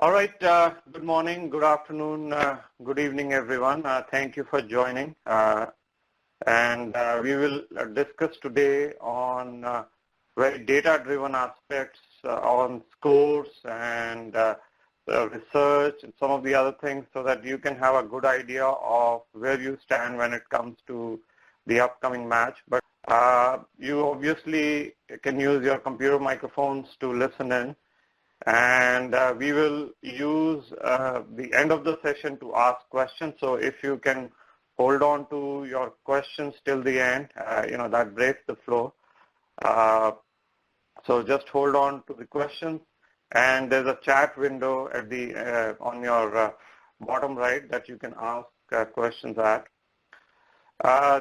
All right. Good morning, good afternoon, good evening, everyone. Thank you for joining. We will discuss today on very data-driven aspects on scores and research and some of the other things so that you can have a good idea of where you stand when it comes to the upcoming match. But you obviously can use your computer microphones to listen in. And we will use the end of the session to ask questions. So if you can hold on to your questions till the end, that breaks the flow. So just hold on to the questions. And there's a chat window at the on your bottom right that you can ask questions at.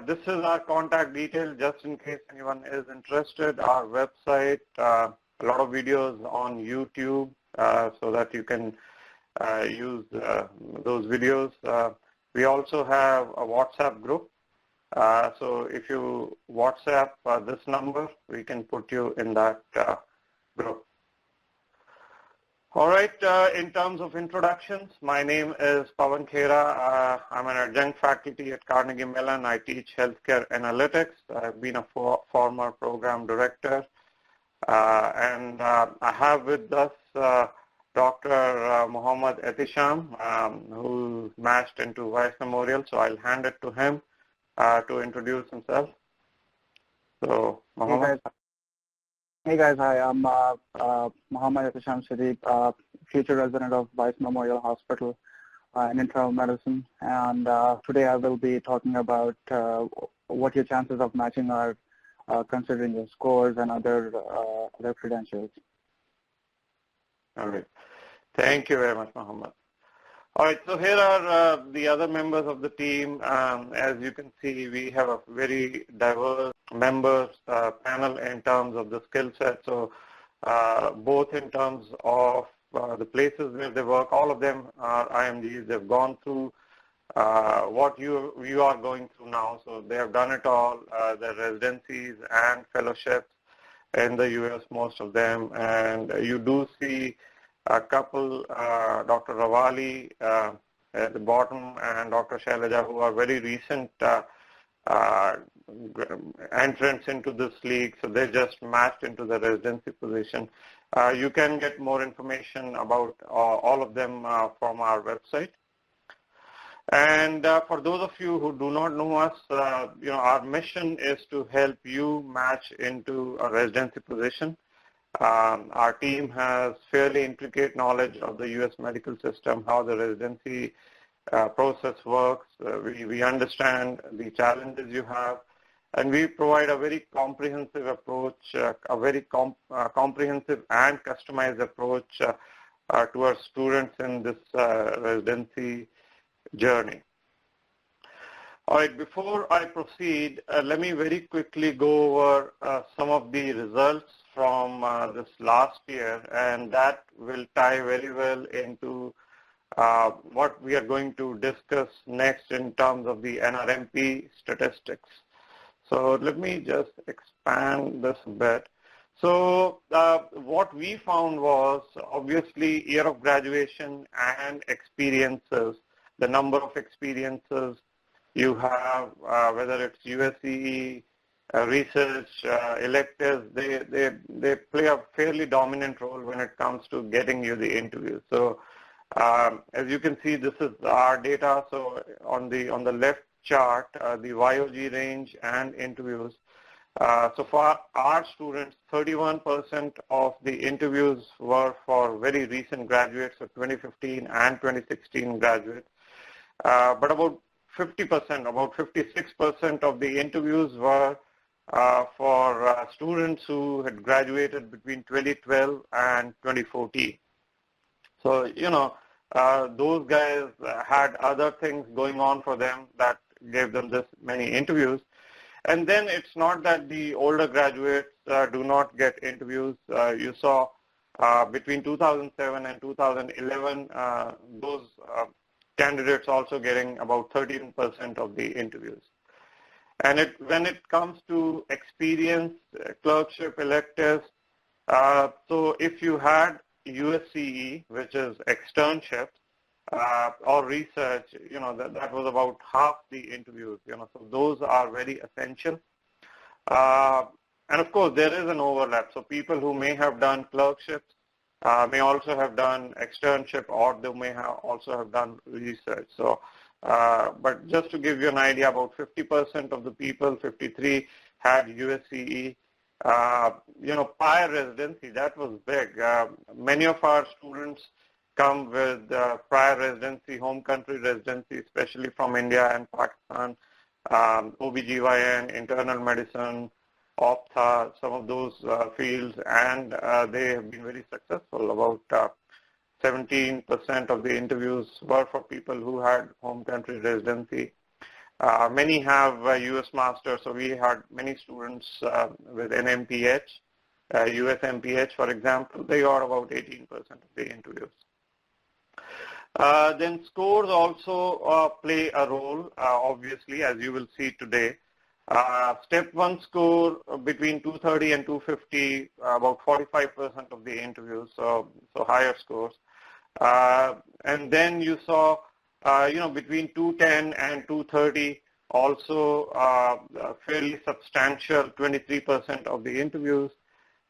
This is our contact detail just in case anyone is interested. Our website, a lot of videos on YouTube so that you can use those videos. We also have a WhatsApp group. So if you WhatsApp this number, we can put you in that group. All right, in terms of introductions, my name is Pawan Khera. I'm an adjunct faculty at Carnegie Mellon. I teach healthcare analytics. I've been a former program director. And I have with us Dr. Mohammad Ehtisham, who matched into Vice Memorial. So I'll hand it to him to introduce himself. So, Mohammad. Hey guys, hi. I'm Mohammad Ehtisham Siddiq, future resident of Vice Memorial Hospital in internal medicine. And today I will be talking about what your chances of matching are considering your scores and other credentials. All right. Thank you very much, Mohammed. All right, so here are the other members of the team. As you can see, we have a very diverse members panel in terms of the skill set. So both in terms of the places where they work, all of them are IMGs. They've gone through what you are going through now. So they have done it all, their residencies and fellowships in the U.S., most of them. And you do see a couple, Dr. Rawali at the bottom and Dr. Shailaja, who are very recent entrants into this league. So they just matched into the residency position. You can get more information about all of them from our website. And for those of you who do not know us, our mission is to help you match into a residency position. Our team has fairly intricate knowledge of the U.S. medical system, how the residency process works. We understand the challenges you have, and we provide a very comprehensive approach, a very comprehensive and customized approach to our students in this residency journey. All right, before I proceed, let me very quickly go over some of the results from this last year, and that will tie very well into what we are going to discuss next in terms of the NRMP statistics. So let me just expand this a bit. So what we found was obviously year of graduation and experiences, the number of experiences you have, whether it's USCE, research, electives, they play a fairly dominant role when it comes to getting you the interview. So as you can see, this is our data. So on the left chart, the YOG range and interviews. So for our students, 31% of the interviews were for very recent graduates, so 2015 and 2016 graduates. But about 50%, about 56% of the interviews were for students who had graduated between 2012 and 2014. So, those guys had other things going on for them that gave them this many interviews. And then it's not that the older graduates do not get interviews. You saw between 2007 and 2011, those candidates also getting about 13% of the interviews. And when it comes to experience, clerkship, electives, so if you had USCE, which is externship, or research, that was about half the interviews, so those are very essential. And of course, there is an overlap. So people who may have done clerkships may also have done externship, or they may also have done research. So, but just to give you an idea, about 50% of the people, 53, had USCE. Prior residency, that was big. Many of our students come with prior residency, home country residency, especially from India and Pakistan, OBGYN, internal medicine, ophtha, some of those fields, and they have been very successful. About 17% of the interviews were for people who had home country residency. Many have U.S. Masters, so we had many students with NMPH, US MPH, for example. They are about 18% of the interviews. Then scores also play a role, obviously, as you will see today. Step 1 score between 230 and 250, about 45% of the interviews, so higher scores. And then you saw, between 210 and 230, also fairly substantial 23% of the interviews.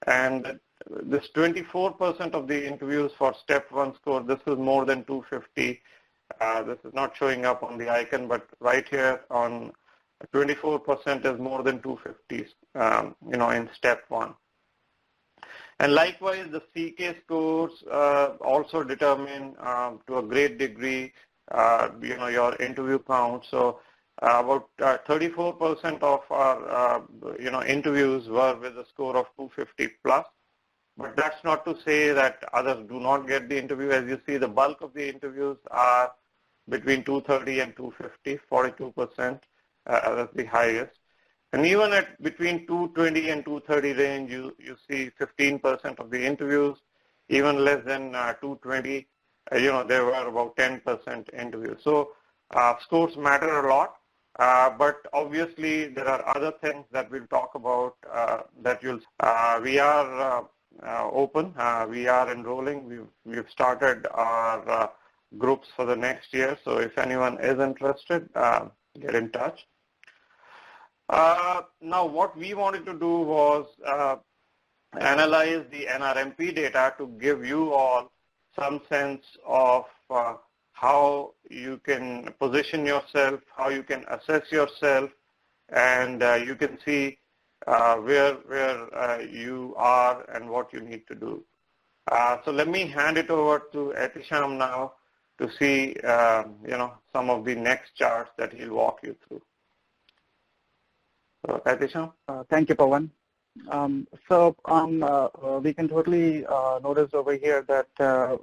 And this 24% of the interviews for step 1 score, this is more than 250. This is not showing up on the icon, but right here on 24% is more than 250, in step 1. And likewise, the CK scores also determine to a great degree, your interview count. So about 34% of our, interviews were with a score of 250 plus. But that's not to say that others do not get the interview. As you see, the bulk of the interviews are between 230 and 250, 42%. That's the highest. And even at between 220 and 230 range, you see 15% of the interviews. Even less than 220, there were about 10% interviews. So scores matter a lot. But obviously, there are other things that we'll talk about that we are open. We are enrolling. We've started our groups for the next year. So if anyone is interested, get in touch. Now, what we wanted to do was analyze the NRMP data to give you all some sense of how you can position yourself, how you can assess yourself, and you can see where you are and what you need to do. So let me hand it over to Etisham now to see, some of the next charts that he'll walk you through. So, Etisham? Thank you, Pawan. We can totally notice over here that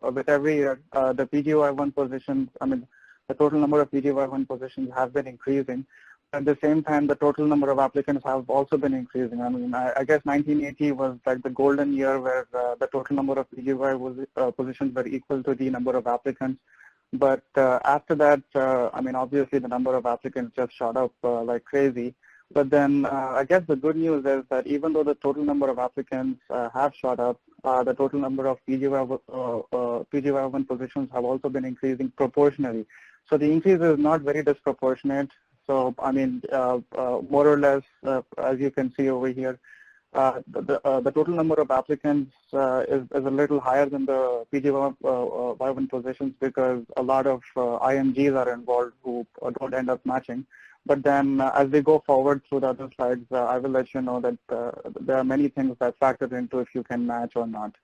with every year, the PGY1 positions, the total number of PGY1 positions have been increasing. At the same time, the total number of applicants have also been increasing. I guess 1980 was like the golden year where the total number of PGY positions were equal to the number of applicants. But after that, obviously the number of applicants just shot up like crazy. But then I guess the good news is that even though the total number of applicants have shot up, the total number of PGY1 positions have also been increasing proportionally. So the increase is not very disproportionate. So, more or less, as you can see over here, the total number of applicants is a little higher than the PGY1 positions because a lot of IMGs are involved who don't end up matching. But then as we go forward through the other slides, I will let you know that there are many things that factor into if you can match or not.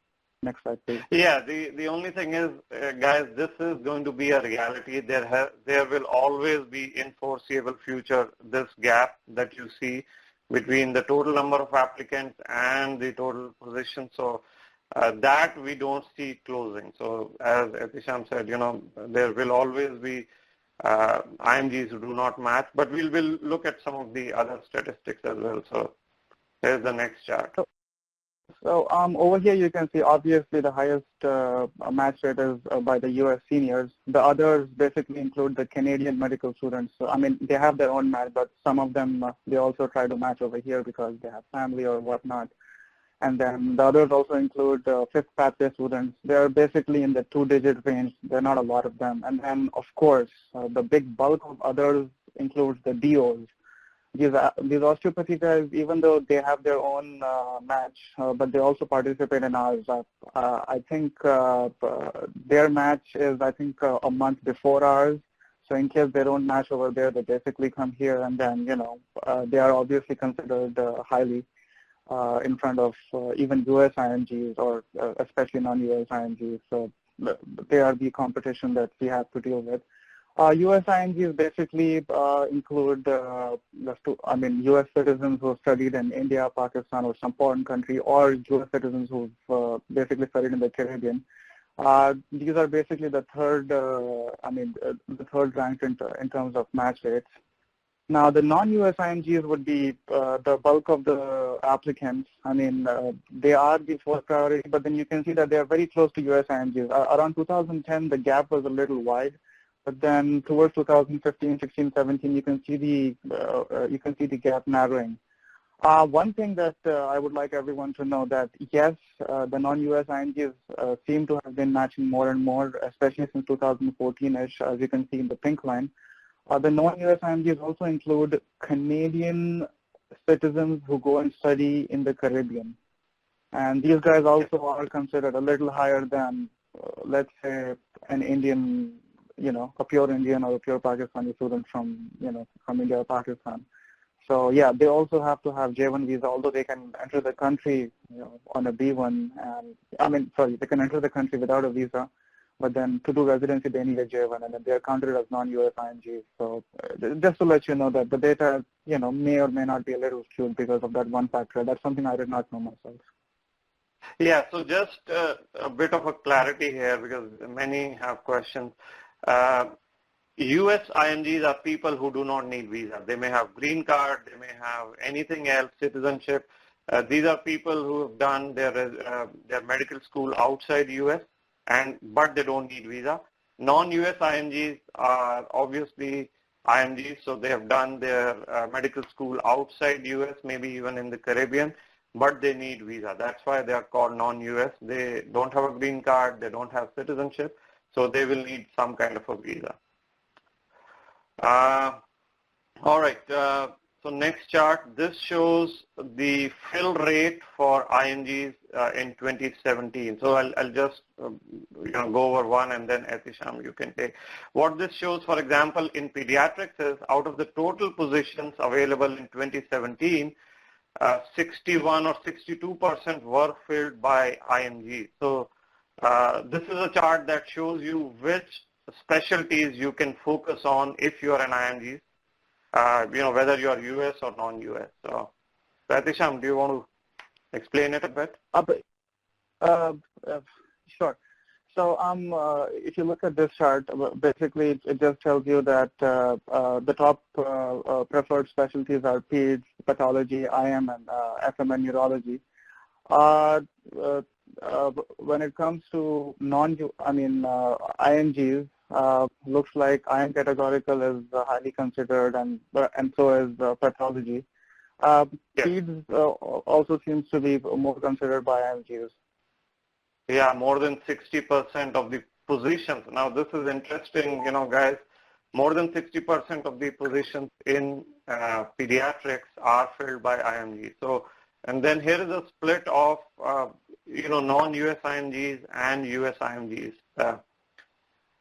Next slide, please. Yeah, the only thing is, guys, this is going to be a reality. There will always be in foreseeable future this gap that you see between the total number of applicants and the total positions. So that we don't see closing. So as Etisham said, there will always be IMGs who do not match, but we will look at some of the other statistics as well. So here's the next chart. So over here you can see obviously the highest match rate is by the US seniors. The others basically include the Canadian medical students. So they have their own match, but some of them they also try to match over here because they have family or whatnot. And then the others also include fifth pathway students. They're basically in the 2-digit range. There are not a lot of them. And then, of course, the big bulk of others includes the DOs. These osteopathy guys, even though they have their own match, but they also participate in ours. I think their match is, I think, a month before ours. So in case they don't match over there, they basically come here, and then, they are obviously considered highly in front of even U.S. IMGs or especially non-U.S. IMGs. So they are the competition that we have to deal with. U.S. IMGs basically include, U.S. citizens who have studied in India, Pakistan, or some foreign country, or U.S. citizens who've basically studied in the Caribbean. These are basically the third, the third ranked in terms of match rates. Now, the non-U.S. IMGs would be the bulk of the applicants. They are the fourth priority, but then you can see that they are very close to U.S. IMGs. Around 2010, the gap was a little wide, but then towards 2015, 16, 17, you can see the gap narrowing. One thing that I would like everyone to know that yes, the non-U.S. IMGs seem to have been matching more and more, especially since 2014-ish, as you can see in the pink line. The non-U.S. IMGs also include Canadian citizens who go and study in the Caribbean. And these guys also are considered a little higher than, let's say, an Indian, a pure Indian or a pure Pakistani student from India or Pakistan. So yeah, they also have to have J1 visa, although they can enter the country on a B1. And they can enter the country without a visa. But then to do residency, they need a J1, and then they are counted as non-U.S. IMGs. So just to let you know that the data, may or may not be a little skewed because of that one factor. That's something I did not know myself. Yeah, so just a bit of a clarity here because many have questions. U.S. IMGs are people who do not need visa. They may have green card, they may have anything else, citizenship. These are people who have done their medical school outside U.S. But they don't need visa. Non-U.S. IMGs are obviously IMGs, so they have done their medical school outside U.S., maybe even in the Caribbean, but they need visa. That's why they are called non-U.S. They don't have a green card, they don't have citizenship, so they will need some kind of a visa. All right, so next chart, this shows the fill rate for IMGs in 2017. So I'll just go over one, and then Etisham, you can take. What this shows, for example, in pediatrics is out of the total positions available in 2017, 61 or 62% were filled by IMGs. So this is a chart that shows you which specialties you can focus on if you are an IMG. Whether you are U.S. or non-U.S. So, Etisham, do you want to explain it a bit? Sure. So, if you look at this chart, basically it just tells you that the top preferred specialties are peds, pathology, IM, and FM and neurology. When it comes to IMGs, looks like IM categorical is highly considered, and so is pathology. Peds also seems to be more considered by IMGs. Yeah, more than 60% of the positions. Now this is interesting, guys. More than 60% of the positions in pediatrics are filled by IMGs. So, and then here is a split of non-US IMGs and US IMGs.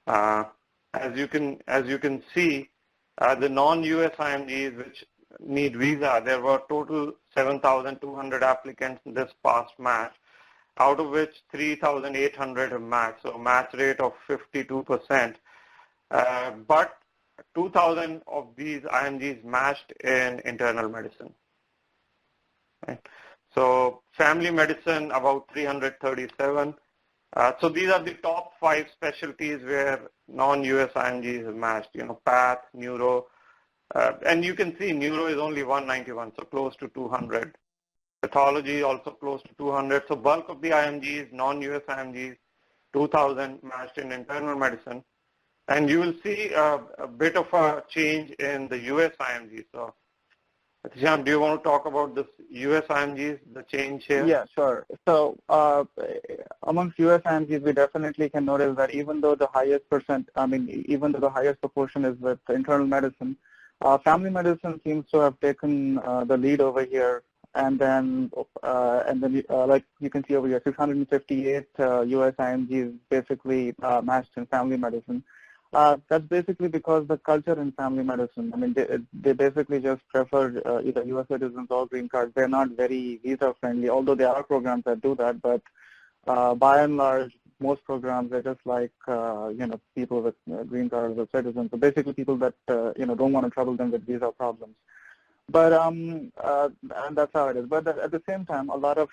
As you can see, the non-US IMGs which need visa, there were total 7,200 applicants in this past match, out of which 3,800 have matched, so a match rate of 52%. But 2,000 of these IMGs matched in internal medicine. Right? So family medicine, about 337. So these are the top 5 specialties where non-US IMGs have matched, path, neuro, and you can see neuro is only 191, so close to 200. Pathology also close to 200. So bulk of the IMGs, non-US IMGs, 2,000 matched in internal medicine. And you will see a bit of a change in the US IMG. So Atisham, do you want to talk about this US IMGs, the change here? Yeah, sure. So amongst US IMGs, we definitely can notice that even though the highest even though the highest proportion is with internal medicine, family medicine seems to have taken the lead over here. And then like you can see over here, 658 US IMGs basically matched in family medicine. That's basically because the culture in family medicine, I mean, they basically just prefer either U.S. citizens or green cards. They're not very visa friendly, although there are programs that do that, but by and large, most programs are just like, people with green cards or citizens. So basically people that, don't want to trouble them with visa problems. But and that's how it is. But at the same time, a lot of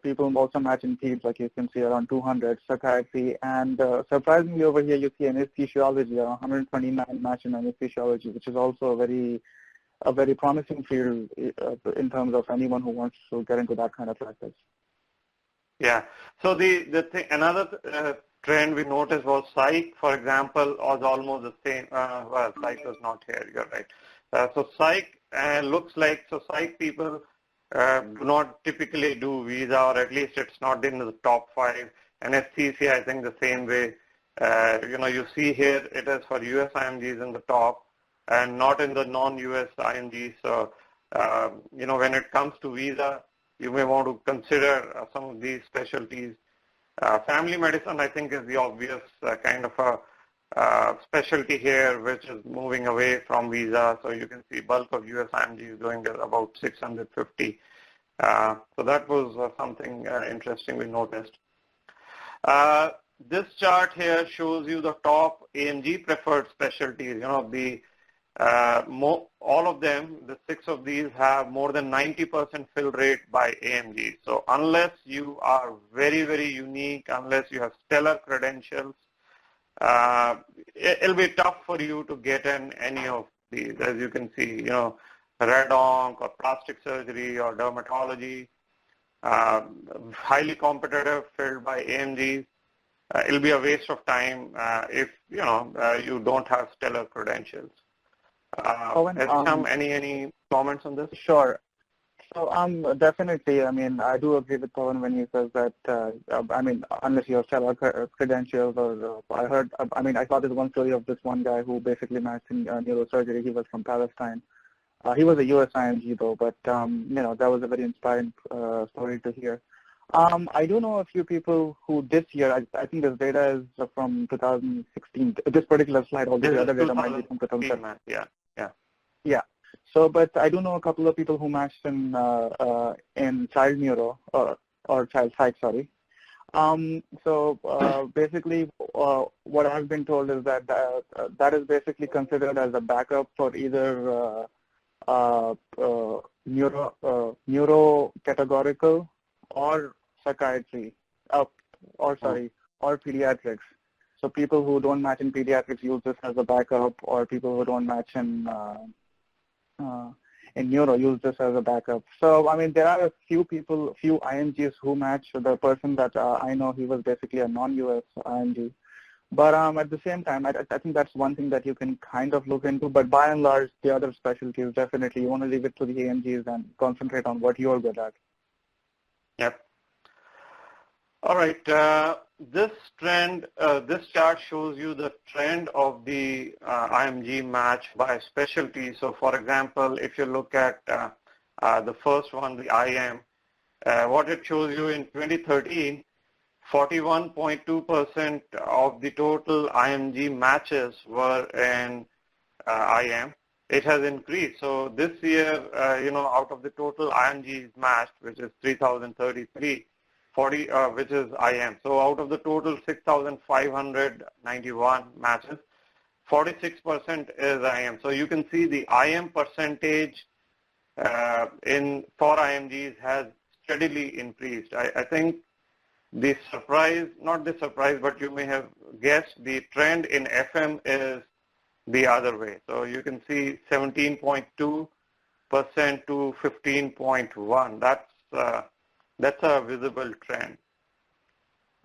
people also match in peds, like you can see around 200, psychiatry, and surprisingly over here you see anesthesiology, around 129 match in anesthesiology, which is also a very promising field in terms of anyone who wants to get into that kind of practice. Yeah. So the thing, another trend we noticed was psych, for example, was almost the same. Well, psych was not here. You're right. So psych looks like, so psych people do not typically do visa, or at least it's not in the top 5. Anesthesia, I think the same way. You see here it is for US IMGs in the top and not in the non-US IMGs. So, when it comes to visa, you may want to consider some of these specialties. Family medicine, I think, is the obvious kind of a specialty here, which is moving away from visa. So you can see bulk of US IMG is going at about 650. So that was something interesting we noticed. This chart here shows you the top AMG preferred specialties. All of them, the 6 of these, have more than 90% fill rate by AMG. So unless you are very, very unique, unless you have stellar credentials, it'll be tough for you to get in any of these. As you can see, red onc or plastic surgery or dermatology, highly competitive, filled by AMGs. It'll be a waste of time if you don't have stellar credentials. Sam, any comments on this? Sure. So definitely, I do agree with Pawan when he says that, unless you have stellar credentials, or I saw this one story of this one guy who basically matched in neurosurgery. He was from Palestine. He was a US IMG though, but, that was a very inspiring story to hear. I do know a few people who this year, I think this data is from 2016, this particular slide, all the other data might be from 2017. Yeah. So, but I do know a couple of people who matched in child neuro or child psych, sorry. Basically, what I've been told is that that is basically considered as a backup for either neuro categorical or psychiatry, or pediatrics. So people who don't match in pediatrics use this as a backup, or people who don't match in neuro use this as a backup. So, there are a few IMGs who match. The person that I know, he was basically a non-US IMG. But at the same time, I think that's one thing that you can kind of look into. But by and large, the other specialties, definitely, you want to leave it to the AMGs and concentrate on what you're good at. Yep. All right. This trend, this chart shows you the trend of the IMG match by specialty. So, for example, if you look at the first one, the IM, what it shows you in 2013, 41.2% of the total IMG matches were in IM. It has increased. So this year, out of the total IMGs matched, which is 3,033, 40, which is IM. So out of the total 6,591 matches, 46% is IM. So you can see the IM percentage for IMGs has steadily increased. I think the surprise, not the surprise, but you may have guessed, the trend in FM is the other way. So you can see 17.2% to 15.1. That's a visible trend.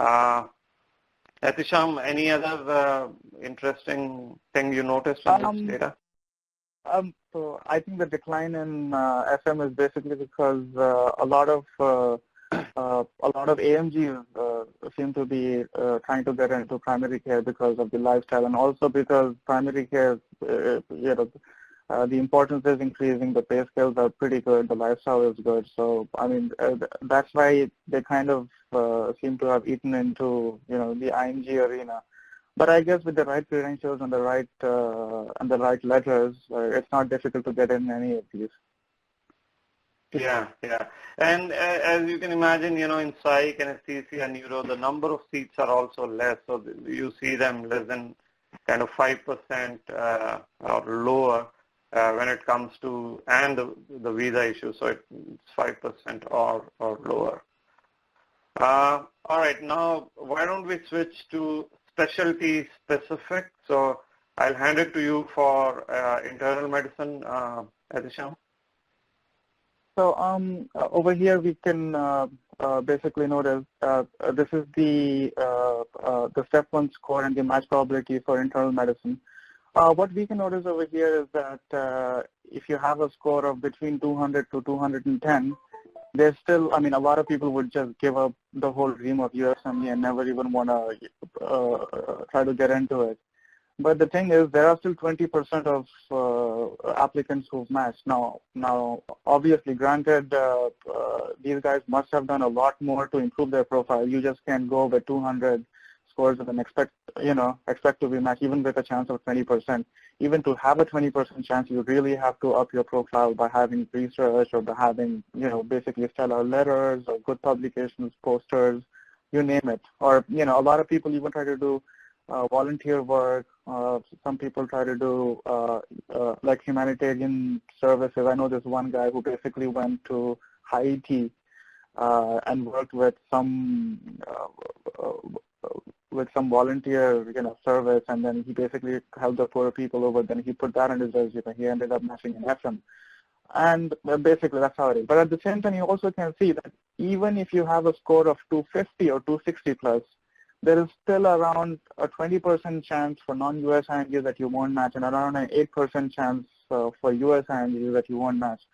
Atisham, any other interesting thing you noticed in this data? So I think the decline in FM is basically because a lot of AMGs seem to be trying to get into primary care because of the lifestyle, and also because primary care, the importance is increasing. The pay scales are pretty good. The lifestyle is good. So I mean, that's why they kind of seem to have eaten into the IMG arena. But I guess with the right credentials and the right letters, it's not difficult to get in any of these. Yeah, yeah. And as you can imagine, in psych, anesthesia, and neuro, the number of seats are also less. So you see them less than kind of 5% or lower when it comes to, and the visa issue. So it's 5% or lower. All right. Now, why don't we switch to specialty specific? So I'll hand it to you for internal medicine, Adisham. So over here we can basically notice this is the step 1 score and the match probability for internal medicine. What we can notice over here is that if you have a score of between 200 to 210, there's still, I mean, a lot of people would just give up the whole dream of USME and never even want to try to get into it. But the thing is, there are still 20% of applicants who've matched. Now, obviously, granted, these guys must have done a lot more to improve their profile. You just can't go with 200 scores and then expect to be matched, even with a chance of 20%. Even to have a 20% chance, you really have to up your profile by having research or by having, basically stellar letters or good publications, posters, you name it. Or, a lot of people even try to do volunteer work. Some people try to do like humanitarian services. I know there's one guy who basically went to Haiti and worked with some volunteer service, and then he basically helped the poor people over. Then he put that on his resume. He ended up matching an FM. And basically that's how it is. But at the same time, you also can see that even if you have a score of 250 or 260 plus, there is still around a 20% chance for non-US IMGs that you won't match, and around an 8% chance for US IMGs that you won't match.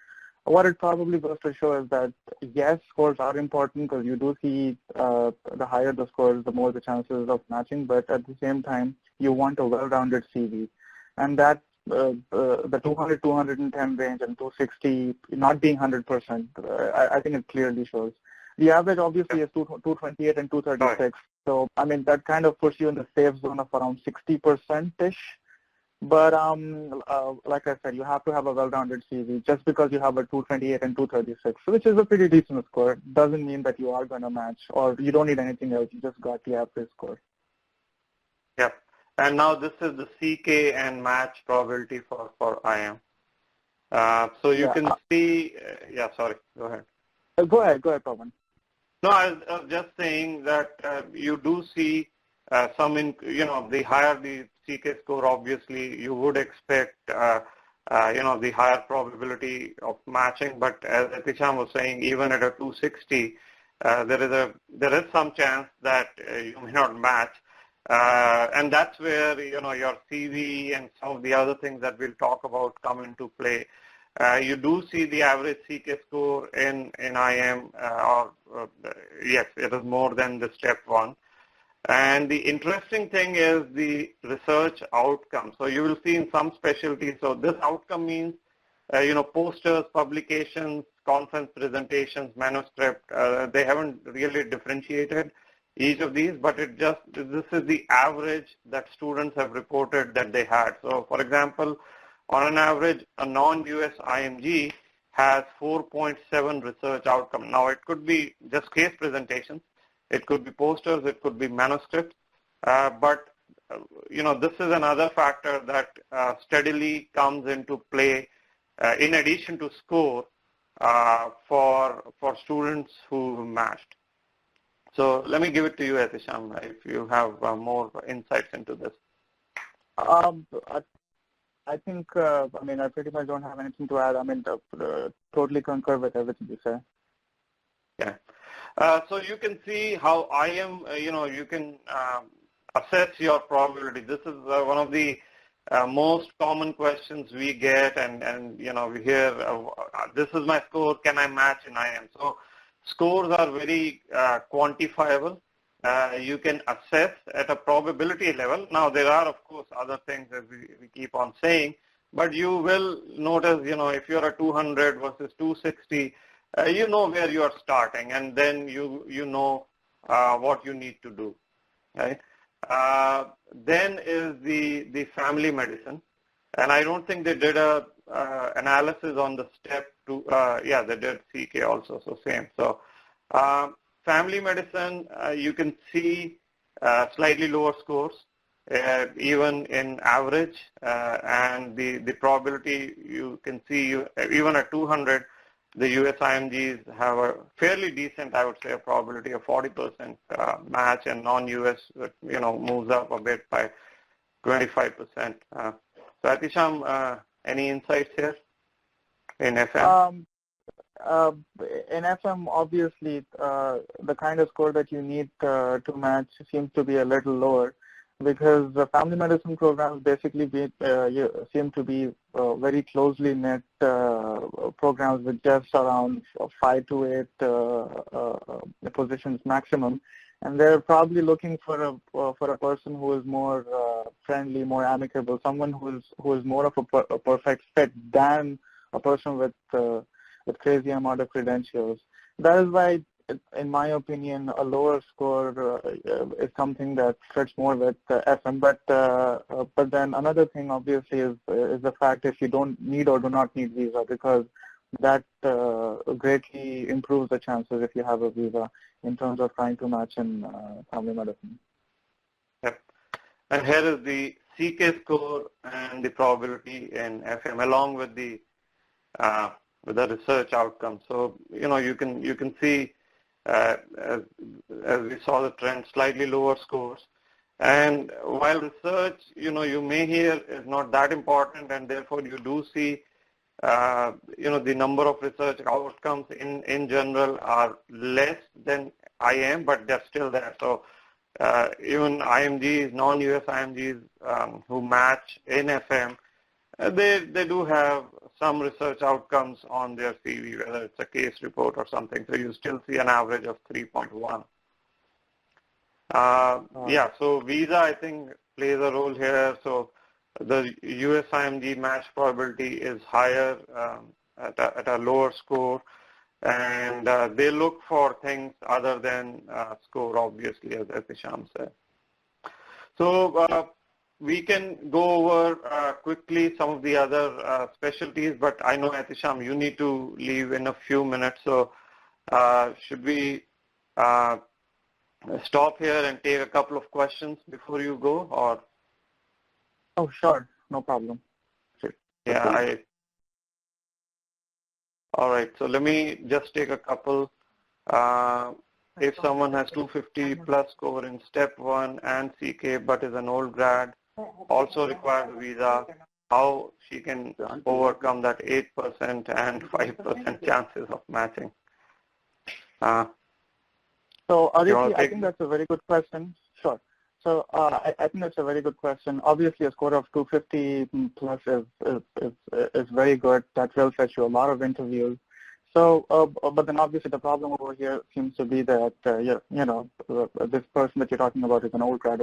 What it probably goes to show is that, yes, scores are important because you do see the higher the scores, the more the chances of matching, but at the same time, you want a well-rounded CV. And that the 200, 210 range and 260 not being 100%, I think it clearly shows. The average obviously is 228 and 236. So, I mean, that kind of puts you in the safe zone of around 60%-ish. But like I said, you have to have a well-rounded CV. Just because you have a 228 and 236, which is a pretty decent score, doesn't mean that you are going to match or you don't need anything else. You just got the average score. Yep. And now this is the CK and match probability for IM. So you can see, sorry, go ahead. Go ahead, Pawan. No, I was just saying that you do see the higher the CK score, obviously, you would expect, the higher probability of matching. But as Atisham was saying, even at a 260, there is some chance that you may not match. And that's where, your CV and some of the other things that we'll talk about come into play. You do see the average CK score in IM, yes, it is more than the step 1. And the interesting thing is the research outcome. So you will see in some specialties, so this outcome means, posters, publications, conference presentations, manuscript, they haven't really differentiated each of these, but this is the average that students have reported that they had. So for example, on an average, a non-US IMG has 4.7 research outcome. Now it could be just case presentations, it could be posters, it could be manuscripts, but this is another factor that steadily comes into play in addition to score for students who matched. So let me give it to you, Atisham, if you have more insights into this. I think, I pretty much don't have anything to add. Totally concur with everything you say. Yeah. So you can see how IM, you can assess your probability. This is one of the most common questions we get, and we hear, this is my score, can I match in IM? So scores are very quantifiable. You can assess at a probability level. Now there are of course other things that we keep on saying, but you will notice, if you're a 200 versus 260, you know where you are starting, and then you know what you need to do, right? Then is the family medicine, and I don't think they did a analysis on the step two. Yeah, they did CK also, so same. So family medicine, you can see slightly lower scores, even in average, and the probability you can see even at 200. The US IMGs have a fairly decent, I would say, a probability of 40% match, and non-US, moves up a bit by 25%. So Atisham, any insights here in FM? In FM, obviously, the kind of score that you need to match seems to be a little lower, because the family medicine programs basically seem to be very closely knit programs with just around 5 to 8 positions maximum, and they're probably looking for a person who is more friendly, more amicable, someone who is more of a perfect fit than a person with crazy amount of credentials. That is why, in my opinion, a lower score is something that fits more with FM. But then another thing, obviously, is the fact if you don't need or do not need visa, because that greatly improves the chances if you have a visa in terms of trying to match in family medicine. Yep. And here is the CK score and the probability in FM, along with the research outcome. So you can see. As we saw the trend, slightly lower scores. And while research, you may hear is not that important, and therefore you do see, the number of research outcomes in general are less than IM, but they're still there. So even IMGs, non-US IMGs who match in FM, they do have some research outcomes on their CV, whether it's a case report or something. So you still see an average of 3.1. Yeah, so visa, I think, plays a role here. So the US IMG match probability is higher at a lower score, and they look for things other than score, obviously, as Hisham said. So we can go over quickly some of the other specialties, but I know, Atisham, you need to leave in a few minutes. So should we stop here and take a couple of questions before you go, or? Oh, sure. No problem. Sure. Yeah. All right. So let me just take a couple. If someone has 250 plus score in step 1 and CK but is an old grad, also requires a visa, how she can overcome that 8% and 5% chances of matching. So Aditi, I think that's a very good question. Sure. So I think that's a very good question. Obviously, a score of 250 plus is very good. That will fetch you a lot of interviews. So, but then obviously the problem over here seems to be that this person that you're talking about is an old grad.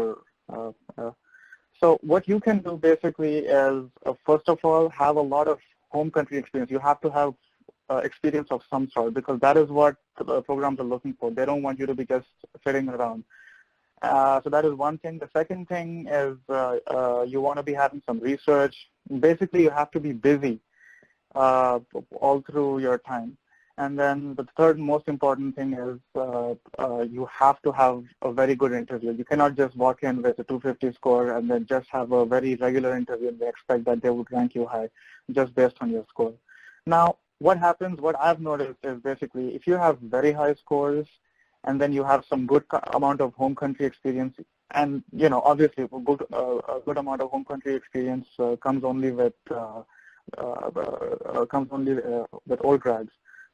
So what you can do basically is, first of all, have a lot of home country experience. You have to have experience of some sort, because that is what the programs are looking for. They don't want you to be just sitting around. So that is one thing. The second thing is you want to be having some research. Basically, you have to be busy all through your time. And then the third most important thing is you have to have a very good interview. You cannot just walk in with a 250 score and then just have a very regular interview and they expect that they would rank you high just based on your score. Now, what happens, what I've noticed is basically if you have very high scores and then you have some good amount of home country experience, and obviously a good amount of home country experience comes only with old grads.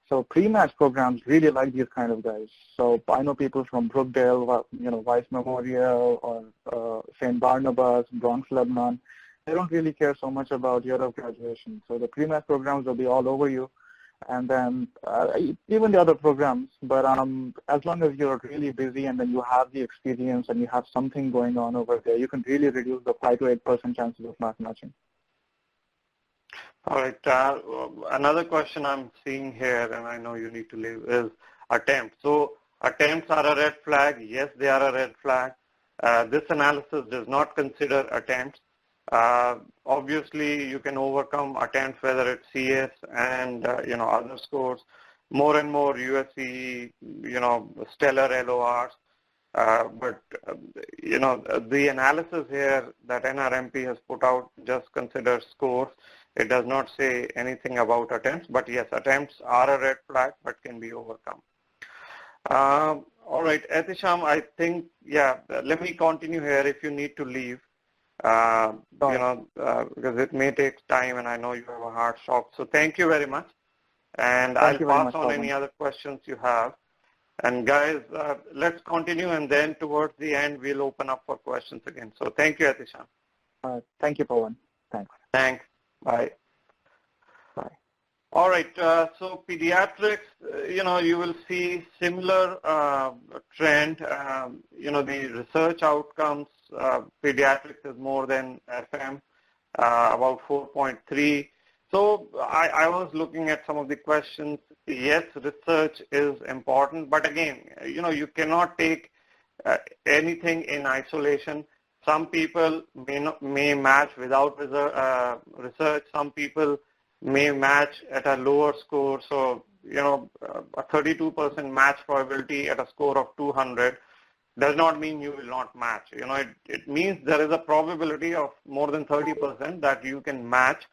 So pre-match programs really like these kind of guys. So I know people from Brookdale, Weiss Memorial, or St. Barnabas, Bronx, Lebanon. they don't really care so much about year of graduation. So the pre-med programs will be all over you, and then even the other programs. But as long as you're really busy and then you have the experience and you have something going on over there, you can really reduce the 5 to 8% chances of not matching. All right. Another question I'm seeing here, and I know you need to leave, is attempts. So attempts are a red flag. Yes, they are a red flag. This analysis does not consider attempts. Obviously, you can overcome attempts, whether it's CS and other scores. More and more USC, stellar LORs. But the analysis here that NRMP has put out just considers scores. It does not say anything about attempts, but yes, attempts are a red flag, but can be overcome. All right, Etisham, I think, let me continue here if you need to leave, because it may take time and I know you have a hard stop. So thank you very much. And I'll pass on any other questions you have. And guys, let's continue, and then towards the end, we'll open up for questions again. So thank you, Etisham. Thank you, Pawan. Thanks. Thanks. Bye. Bye. All right. So pediatrics, you will see similar trend. The research outcomes, pediatrics is more than FM, about 4.3. So I was looking at some of the questions. Yes, research is important, but again, you cannot take anything in isolation. Some people may match without research. Some people may match at a lower score. So, a 32% match probability at a score of 200 does not mean you will not match. It means there is a probability of more than 30% that you can match.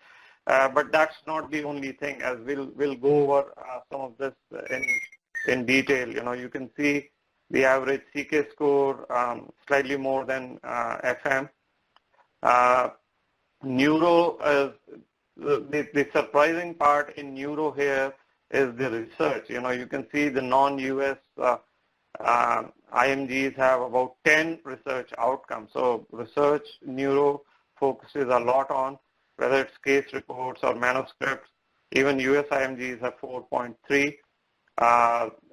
But that's not the only thing, as we'll go over some of this in detail. You can see the average CK score slightly more than FM. Neuro is the surprising part in neuro here is the research. You can see the non-US IMGs have about 10 research outcomes. So research neuro focuses a lot on, whether it's case reports or manuscripts. Even US IMGs have 4.3.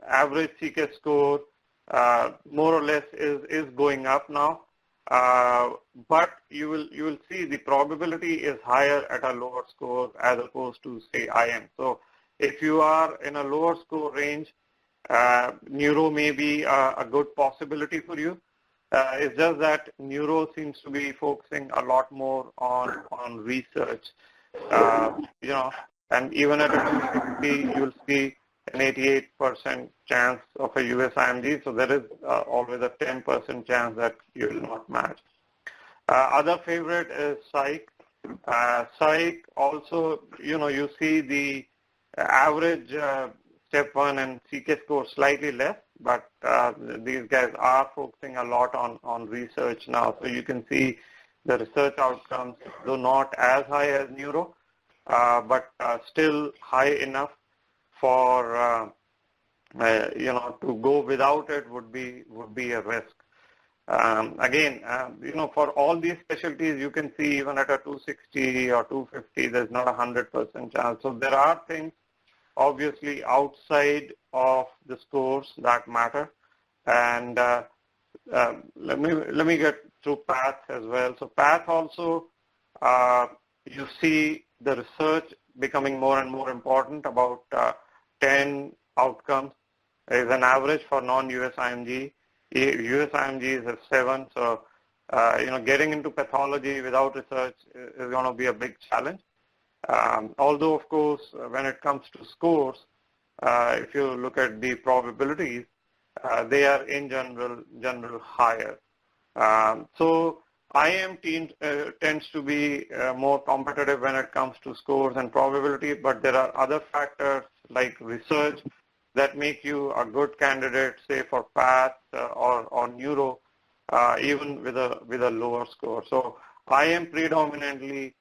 Average CK score more or less is going up now. But you will see the probability is higher at a lower score as opposed to, say, IM. So if you are in a lower score range, neuro may be a good possibility for you. It's just that neuro seems to be focusing a lot more on research, and even at a 260, you'll see an 88% chance of a US IMG, so there is always a 10% chance that you will not match. Other favorite is psych. Psych also, you see the average step 1 and CK score slightly less, but these guys are focusing a lot on research now. So you can see the research outcomes, though not as high as neuro, but still high enough for to go without it would be a risk. Again, for all these specialties, you can see even at a 260 or 250, there's not a 100% chance. So there are things obviously outside of the scores that matter. And let me get through PATH as well. So PATH also, you see the research becoming more and more important. About 10 outcomes is an average for non-US IMG. US IMG is 7. So, getting into pathology without research is going to be a big challenge. Although, of course, when it comes to scores, if you look at the probabilities, they are in general higher. So IM tends to be more competitive when it comes to scores and probability, but there are other factors like research that make you a good candidate, say for PATH or neuro, even with a lower score. So IM predominantly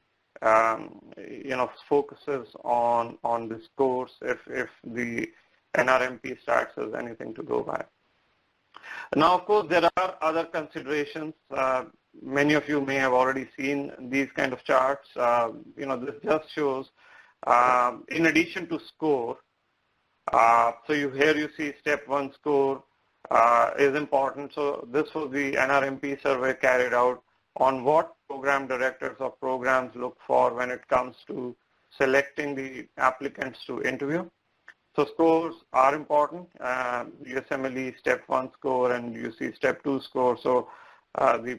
focuses on the scores if the NRMP stats has anything to go by. Now, of course, there are other considerations. many of you may have already seen these kind of charts. This just shows, in addition to score, so here you see step 1 score is important. So this was the NRMP survey carried out on what program directors or programs look for when it comes to selecting the applicants to interview. So scores are important. USMLE step 1 score, and you see step 2 score. So the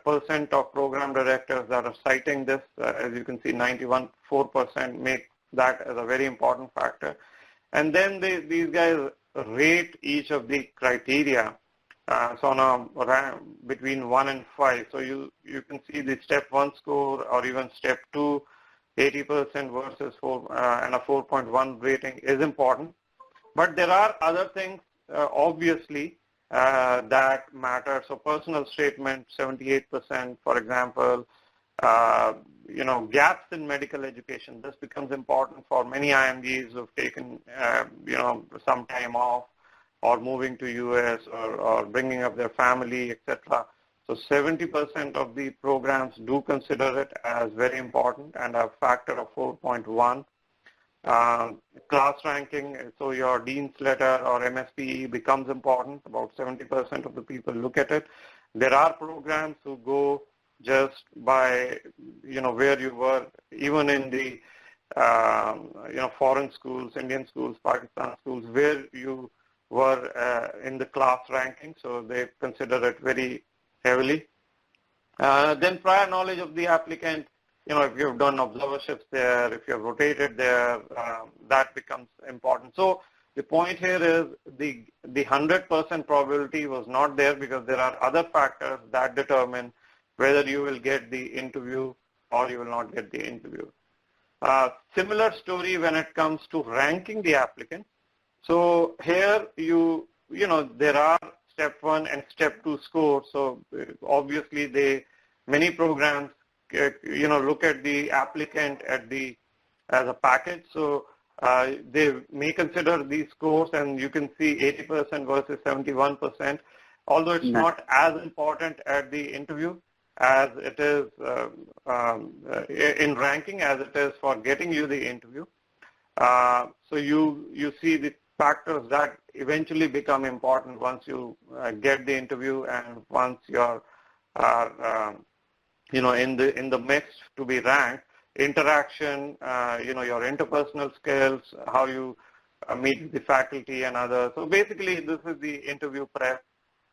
percent of program directors that are citing this, as you can see, 91.4% make that as a very important factor. And then these guys rate each of the criteria. So on a between 1 and 5. So you can see the step 1 score or even step 2, 80% versus 4 and a 4.1 rating is important. But there are other things, obviously, that matter. So personal statement, 78%, for example. Gaps in medical education. This becomes important for many IMDs who have taken, some time off or moving to US or bringing up their family, etc. So 70% of the programs do consider it as very important and a factor of 4.1. Class ranking, so your dean's letter or MSPE becomes important. About 70% of the people look at it. There are programs who go just by, where you were, even in the, foreign schools, Indian schools, Pakistan schools, where you were in the class ranking. So they consider it very heavily. Then prior knowledge of the applicant, if you've done observerships there, if you've rotated there, that becomes important. So the point here is the 100% probability was not there because there are other factors that determine whether you will get the interview or you will not get the interview. Similar story when it comes to ranking the applicant. So here there are step 1 and step 2 scores. So obviously many programs look at the applicant as a package. So they may consider these scores, and you can see 80% versus 71%. Although it's not as important at the interview as it is in ranking as it is for getting you the interview. So you see the factors that eventually become important once you get the interview and once you're in the mix to be ranked. Interaction, your interpersonal skills, how you meet the faculty and others. So basically this is the interview prep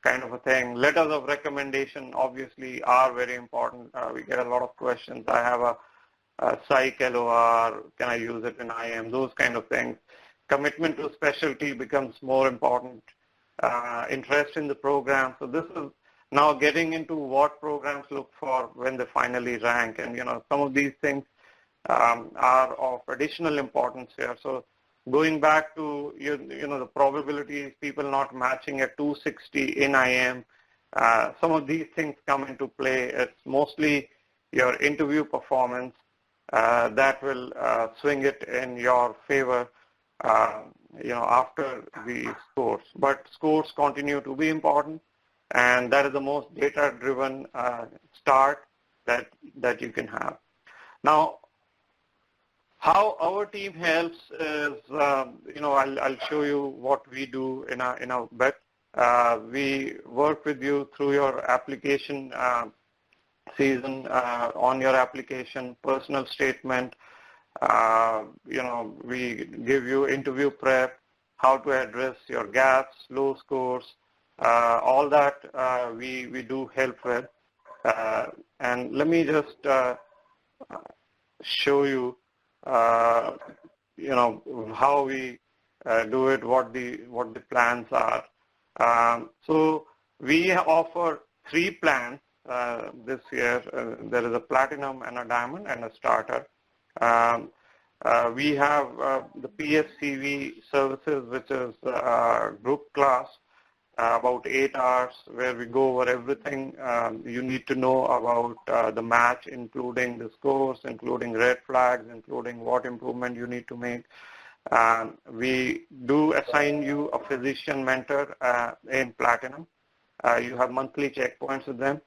kind of a thing. Letters of recommendation obviously are very important. We get a lot of questions. I have a psych LOR, can I use it in IM, those kind of things. Commitment to specialty becomes more important. Interest in the program. So this is now getting into what programs look for when they finally rank. And, some of these things are of additional importance here. So going back to, the probability of people not matching at 260 in IM, some of these things come into play. It's mostly your interview performance that will swing it in your favor, after the scores. But scores continue to be important, and that is the most data-driven start that you can have. Now, how our team helps is, I'll show you what we do in a bit. We work with you through your application season, on your application, personal statement. We give you interview prep, how to address your gaps, low scores, all that we do help with. And let me just show you, how we do it, what the plans are. So we offer 3 plans this year. There is a platinum and a diamond and a starter. We have the PSCV services, which is group class, about 8 hours, where we go over everything you need to know about the match, including the scores, including red flags, including what improvement you need to make. We do assign you a physician mentor in Platinum. You have monthly checkpoints with them.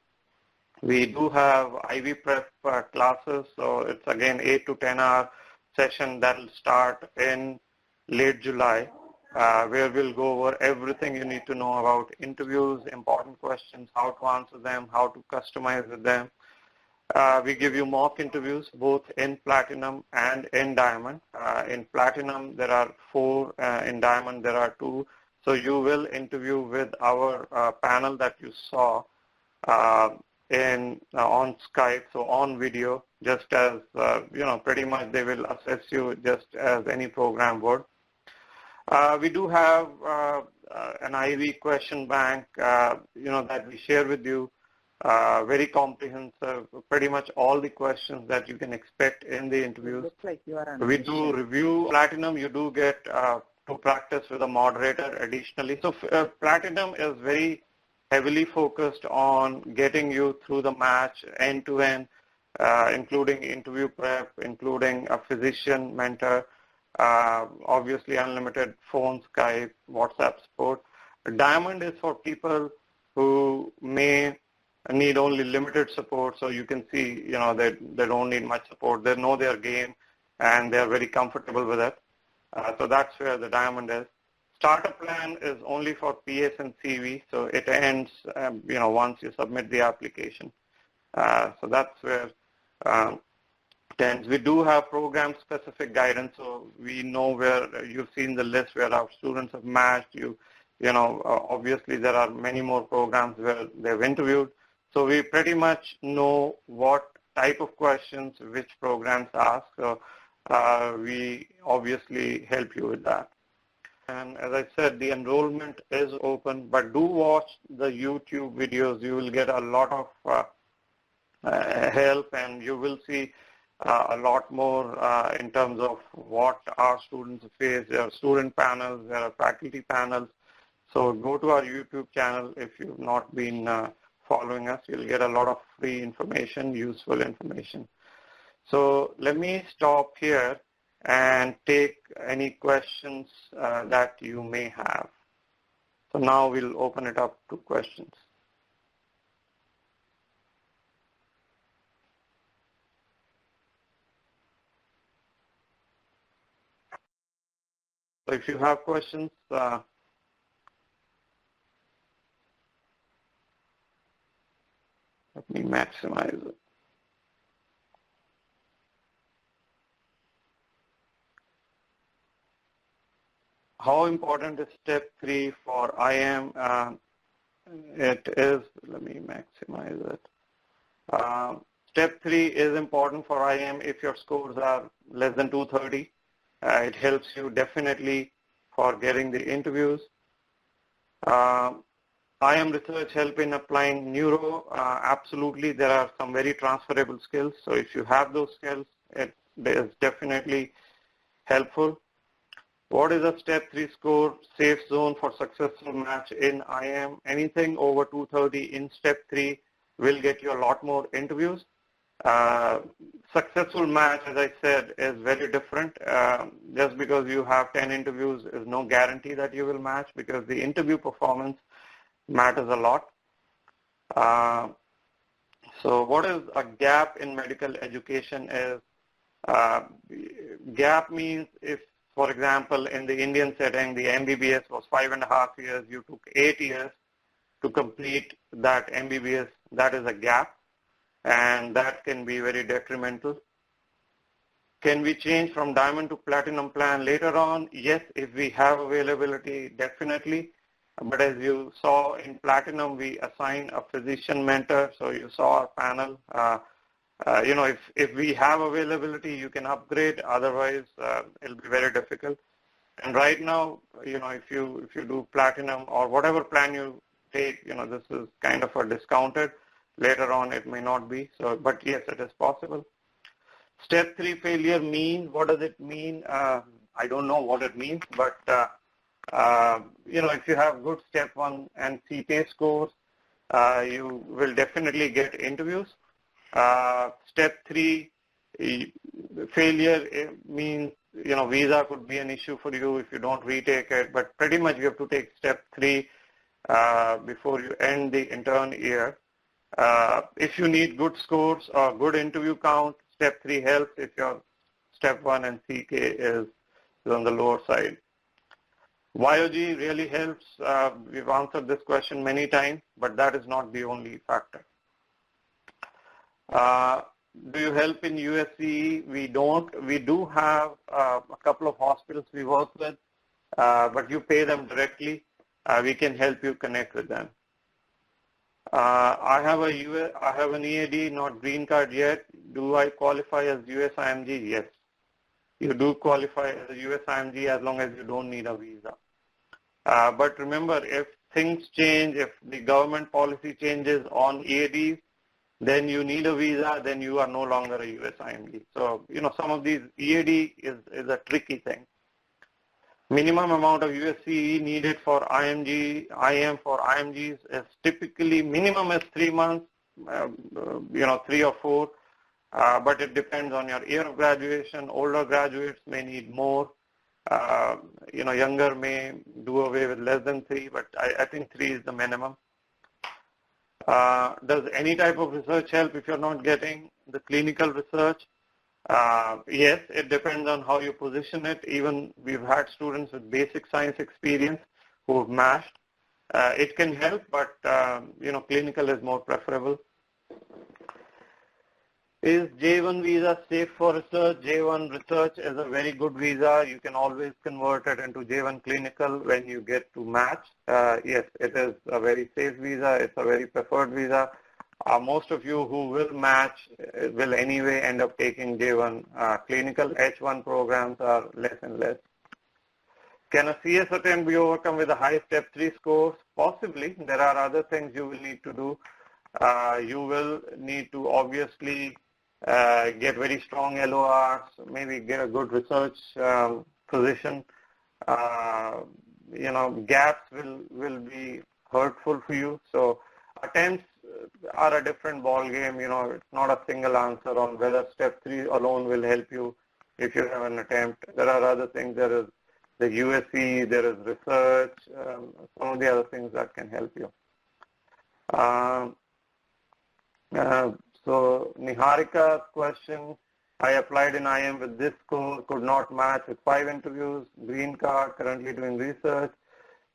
We do have IV prep classes, so it's again 8 to 10 hour session that will start in late July, where we'll go over everything you need to know about interviews, important questions, how to answer them, how to customize with them. We give you mock interviews both in Platinum and in Diamond. In Platinum there are 4, in Diamond there are 2. So you will interview with our panel that you saw on Skype, so on video, just as, pretty much they will assess you just as any program would. We do have an IV question bank, that we share with you, very comprehensive, pretty much all the questions that you can expect in the interviews. Looks like you are on We do review Platinum. You do get to practice with a moderator additionally. So Platinum is very heavily focused on getting you through the match end to end, including interview prep, including a physician mentor, obviously unlimited phone, Skype, WhatsApp support. Diamond is for people who may need only limited support, so you can see, they don't need much support. They know their game and they're very comfortable with it. So that's where the Diamond is. Starter plan is only for PS and CV, so it ends, once you submit the application. So that's where it ends. We do have program-specific guidance, so we know where you've seen the list where our students have matched. Obviously there are many more programs where they've interviewed. So we pretty much know what type of questions which programs ask. So we obviously help you with that. And as I said, the enrollment is open, but do watch the YouTube videos. You will get a lot of help, and you will see a lot more in terms of what our students face. There are student panels, there are faculty panels. So go to our YouTube channel if you've not been following us. You'll get a lot of free information, useful information. So let me stop here and take any questions that you may have. So now we'll open it up to questions. So if you have questions, let me maximize it. How important is step 3 for IM? It is, let me maximize it. Step 3 is important for IM if your scores are less than 230. It helps you definitely for getting the interviews. IM research help in applying neuro. Absolutely, there are some very transferable skills. So if you have those skills, it is definitely helpful. What is a step 3 score safe zone for successful match in IM? Anything over 230 in step 3 will get you a lot more interviews. Successful match, as I said, is very different. Just because you have 10 interviews is no guarantee that you will match, because the interview performance matters a lot. So what is a gap in medical education is, gap means if, for example, in the Indian setting, the MBBS was 5.5 years, you took 8 years to complete that MBBS, that is a gap, and that can be very detrimental. Can we change from Diamond to Platinum plan later on? Yes, if we have availability, definitely. But as you saw in Platinum, we assign a physician mentor, so you saw our panel. If we have availability, you can upgrade. Otherwise, it'll be very difficult. And right now, if you do Platinum or whatever plan you take, this is kind of a discounted. Later on, it may not be. So, but yes, it is possible. Step 3 failure mean, what does it mean? I don't know what it means, but if you have good step 1 and CPA scores, you will definitely get interviews. Step 3 failure means, visa could be an issue for you if you don't retake it, but pretty much you have to take step 3 before you end the intern year. If you need good scores or good interview count, step 3 helps if your step 1 and CK is on the lower side. YOG really helps. We've answered this question many times, but that is not the only factor. Do you help in USCE? We don't. We do have a couple of hospitals we work with, but you pay them directly. We can help you connect with them. I have an EAD, not green card yet. Do I qualify as US IMG? Yes. You do qualify as a US IMG as long as you don't need a visa. But remember, if things change, if the government policy changes on EADs, then you need a visa, then you are no longer a US IMG. So, some of these EAD is a tricky thing. Minimum amount of USCE needed for IM for IMGs is typically minimum is 3 months, 3 or 4, but it depends on your year of graduation. Older graduates may need more. Younger may do away with less than 3, but I think 3 is the minimum. Does any type of research help if you're not getting the clinical research? Yes, it depends on how you position it. Even we've had students with basic science experience who have matched. It can help, but clinical is more preferable. Is J1 visa safe for research? J1 research is a very good visa. You can always convert it into J1 clinical when you get to match. Yes, it is a very safe visa. It's a very preferred visa. Most of you who will match will anyway end up taking J1 clinical. H1 programs are less and less. Can a CS attempt be overcome with a high step 3 scores? Possibly. There are other things you will need to do. You will need to obviously get very strong LORs, maybe get a good research position. Gaps will be hurtful for you. So attempts are a different ball game. It's not a single answer on whether step 3 alone will help you if you have an attempt. There are other things. There is the USC, there is research, some of the other things that can help you. So Niharika's question, I applied in IM with this score, could not match with 5 interviews, green card, currently doing research.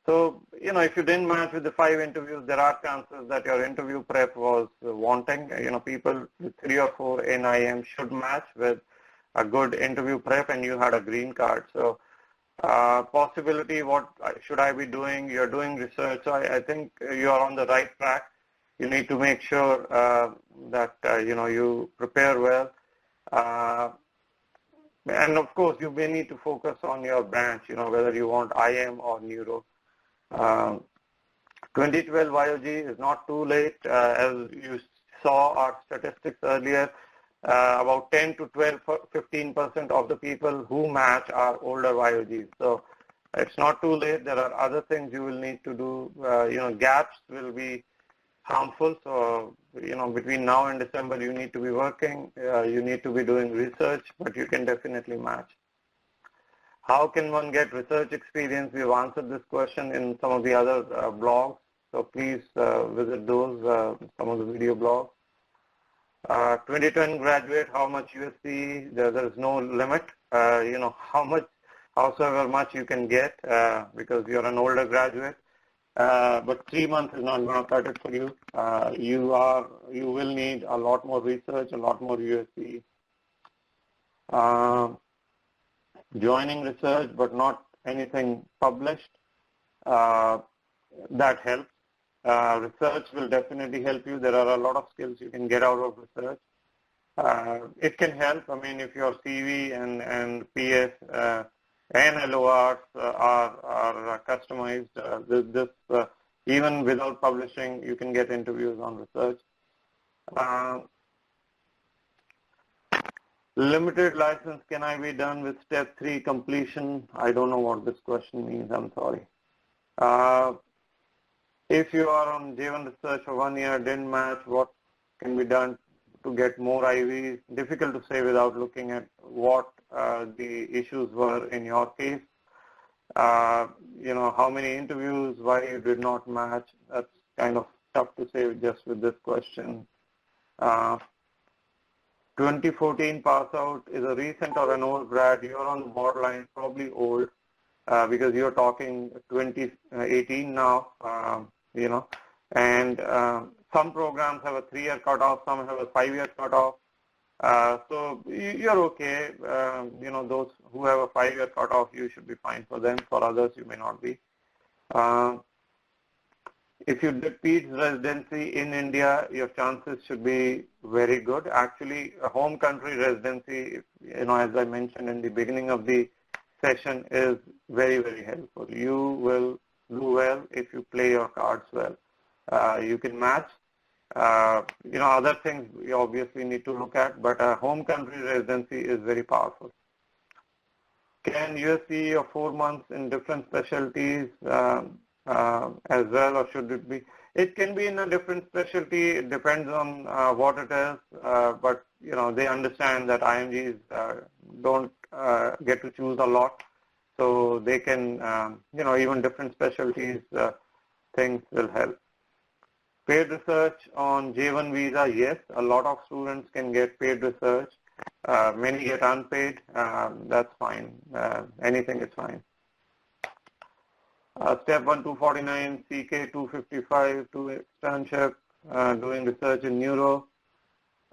So, if you didn't match with the 5 interviews, there are chances that your interview prep was wanting. People with 3 or 4 in IM should match with a good interview prep and you had a green card. So, possibility, what should I be doing? You're doing research. So I think you are on the right track. You need to make sure that, you prepare well. And of course, you may need to focus on your branch, whether you want IM or neuro. 2012 YOG is not too late. As you saw our statistics earlier, about 10 to 12, 15% of the people who match are older YOGs. So it's not too late. There are other things you will need to do. Gaps will be harmful. So, between now and December, you need to be working. You need to be doing research, but you can definitely match. How can one get research experience? We've answered this question in some of the other blogs. So please visit those, some of the video blogs. 2010 graduate, how much USC? There is no limit. However much you can get because you're an older graduate. But 3 months is not going to cut it for you. You will need a lot more research, a lot more USC. Joining research, but not anything published. That helps. Research will definitely help you. There are a lot of skills you can get out of research. It can help. I mean, if your CV and PS and LORs are customized, even without publishing, you can get interviews on research. Limited license, can I be done with step 3 completion? I don't know what this question means. I'm sorry. If you are on J1 research for 1 year, didn't match, what can be done to get more IVs? Difficult to say without looking at what the issues were in your case. How many interviews, why you did not match. That's kind of stuff to say just with this question. 2014 pass out is a recent or an old grad. You're on the borderline, probably old, because you're talking 2018 now, and some programs have a 3-year cutoff, some have a 5-year cutoff. So you're okay. Those who have a 5-year cutoff, you should be fine for them. For others, you may not be. If you did PEDS residency in India, your chances should be very good. Actually, a home country residency, as I mentioned in the beginning of the session, is very, very helpful. You will do well if you play your cards well. You can match. Other things we obviously need to look at, but a home country residency is very powerful. Can USC of 4 months in different specialties as well, or should it be? It can be in a different specialty. It depends on what it is, but they understand that IMGs don't get to choose a lot, so they can, even different specialties, things will help. Paid research on J1 visa, yes, a lot of students can get paid research. Many get unpaid. That's fine. Anything is fine. Step 1, 249, CK 255 to externship, doing research in neuro.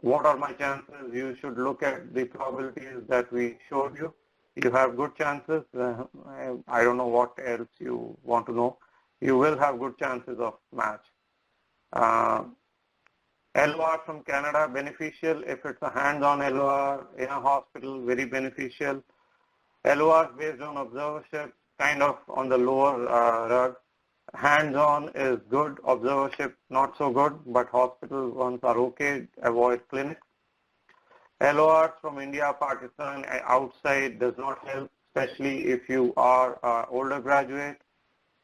What are my chances? You should look at the probabilities that we showed you. You have good chances. I don't know what else you want to know. You will have good chances of match. LOR from Canada, beneficial. If it's a hands-on LOR in a hospital, very beneficial. LOR based on observership, kind of on the lower rug. Hands-on is good, observership not so good, but hospital ones are okay, avoid clinic. LORs from India, Pakistan, outside does not help, especially if you are an older graduate.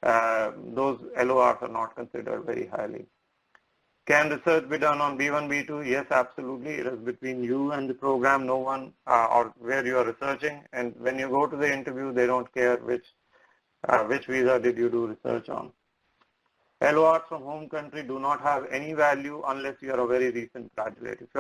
Those LORs are not considered very highly. Can research be done on B1, B2? Yes, absolutely. It is between you and the program, no one, or where you are researching. And when you go to the interview, they don't care which visa did you do research on. LORs from home country do not have any value unless you are a very recent graduate. If